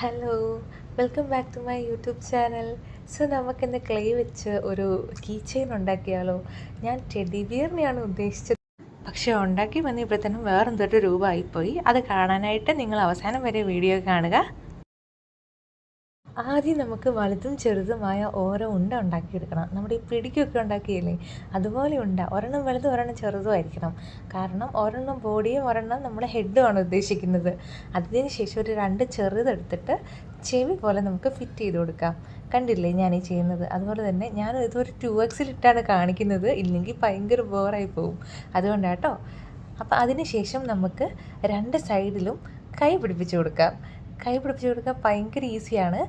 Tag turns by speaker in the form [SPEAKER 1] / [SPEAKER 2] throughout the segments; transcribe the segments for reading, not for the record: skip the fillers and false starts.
[SPEAKER 1] Hello, welcome back to my YouTube channel. So നമുക്കിന്ന് clay വെച്ച് ഒരു കീ ചെയിൻ ഉണ്ടാക്കിയാലോ? ഞാൻ ടെഡി ബിയറിനെയാണ് ഉദ്ദേശിച്ചത്, പക്ഷേ ഉണ്ടാക്കി വന്നപ്പോഴത്തേനും വേറെന്തൊരു രൂപമായിപ്പോയി. അത് കാണാനായിട്ട് നിങ്ങൾ അവസാനം വരെ വീഡിയോ കാണുക. ആദ്യം നമുക്ക് വലുതും ചെറുതുമായ ഓരോ ഉണ്ട ഉണ്ടാക്കിയെടുക്കണം. നമ്മുടെ ഈ പിടിക്കൊക്കെ ഉണ്ടാക്കിയില്ലേ, അതുപോലെ ഒരെണ്ണം വലുതും ഒരെണ്ണം ചെറുതും ആയിരിക്കണം. കാരണം ഒരെണ്ണം ബോഡിയും ഒരെണ്ണം നമ്മുടെ ഹെഡുമാണ് ഉദ്ദേശിക്കുന്നത്. അതിന് ശേഷം ഒരു 2 ചെറുതെടുത്തിട്ട് ചെവി പോലെ നമുക്ക് ഫിറ്റ് ചെയ്ത് കൊടുക്കാം. കണ്ടില്ലേ ഞാൻ ഈ ചെയ്യുന്നത്? അതുപോലെ തന്നെ ഞാൻ ഇതൊരു 2x കാണിക്കുന്നത്, ഇല്ലെങ്കിൽ ഭയങ്കര ബോറായി പോവും. അതുകൊണ്ടാട്ടോ. അപ്പോൾ അതിന് ശേഷം നമുക്ക് 2 സൈഡിലും കൈ പിടിപ്പിച്ച് കൊടുക്കാം. ഭയങ്കര ഈസിയാണ്.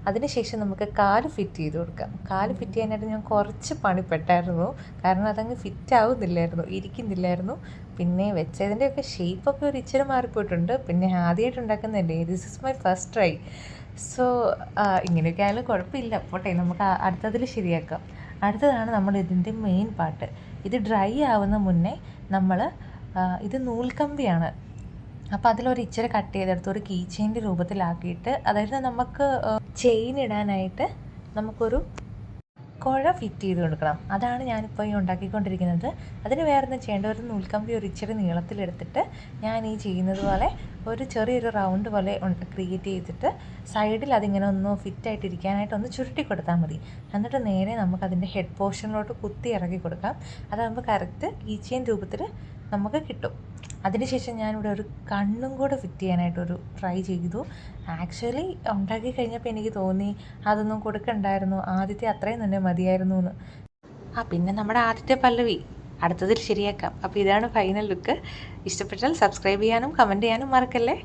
[SPEAKER 1] അതിനുശേഷം നമുക്ക് കാല് ഫിറ്റ് ചെയ്ത് കൊടുക്കാം. കാല് ഫിറ്റ് ചെയ്യാനായിട്ട് ഞാൻ കുറച്ച് പണിപ്പെട്ടായിരുന്നു. കാരണം അതങ്ങ് ഫിറ്റ് ആവുന്നില്ലായിരുന്നു, ഇരിക്കുന്നില്ലായിരുന്നു. പിന്നെ വെച്ചതിൻ്റെയൊക്കെ ഷേപ്പൊക്കെ ഒരു ഇച്ചിരി മാറിപ്പോയിട്ടുണ്ട്. പിന്നെ ആദ്യമായിട്ട് ഉണ്ടാക്കുന്നതല്ലേ, this is my first try. So ഇങ്ങനെയൊക്കെ ആയാലും കുഴപ്പമില്ല, പോട്ടെ, നമുക്ക് അടുത്തതിൽ ശരിയാക്കാം. അടുത്തതാണ് നമ്മൾ ഇതിൻ്റെ മെയിൻ പാർട്ട്. ഇത് ഡ്രൈ ആവുന്ന മുന്നേ നമ്മൾ ഇത് നൂൽക്കമ്പിയാണ്. അപ്പോൾ അതിലൊരു ഇച്ചിരി കട്ട് ചെയ്തെടുത്ത് ഒരു കീ ചെയിൻ്റെ രൂപത്തിലാക്കിയിട്ട്, അതായത് നമുക്ക് ചെയിൻ ഇടാനായിട്ട് നമുക്കൊരു കുഴ ഫിറ്റ് ചെയ്ത് കൊടുക്കണം. അതാണ് ഞാനിപ്പോൾ ഈ ഉണ്ടാക്കിക്കൊണ്ടിരിക്കുന്നത്. അതിന് വേറൊന്നും ചെയ്യേണ്ട, ഒരു നൂൽക്കമ്പി ഒരു ഇച്ചിരി നീളത്തിലെടുത്തിട്ട് ഞാൻ ഈ ചെയ്യുന്നത് പോലെ ഒരു ചെറിയൊരു റൗണ്ട് പോലെ ക്രിയേറ്റ് ചെയ്തിട്ട് സൈഡിൽ അതിങ്ങനെ ഒന്ന് ഫിറ്റായിട്ടിരിക്കാനായിട്ട് ഒന്ന് ചുരുട്ടി കൊടുത്താൽ മതി. എന്നിട്ട് നേരെ നമുക്കതിൻ്റെ ഹെഡ് പോർഷനിലോട്ട് കുത്തി ഇറക്കി കൊടുക്കാം. അതാകുമ്പോൾ കറക്റ്റ് കീ ചെയിൻ രൂപത്തിൽ നമുക്ക് കിട്ടും. അതിനുശേഷം ഞാനിവിടെ ഒരു കണ്ണും കൂടെ ഫിറ്റ് ചെയ്യാനായിട്ടൊരു ട്രൈ ചെയ്തു. ആക്ച്വലി ഉണ്ടാക്കി കഴിഞ്ഞപ്പോൾ എനിക്ക് തോന്നി അതൊന്നും കൊടുക്കണ്ടായിരുന്നു, ആദ്യത്തെ അത്രയും തന്നെ മതിയായിരുന്നു എന്ന്. പിന്നെ നമ്മുടെ ആദ്യത്തെ പല്ലവി അടുത്തതിൽ ശരിയാക്കാം. അപ്പോൾ ഇതാണ് ഫൈനൽ ലുക്ക്. ഇഷ്ടപ്പെട്ടാൽ സബ്സ്ക്രൈബ് ചെയ്യാനും കമൻറ്റ് ചെയ്യാനും മറക്കല്ലേ.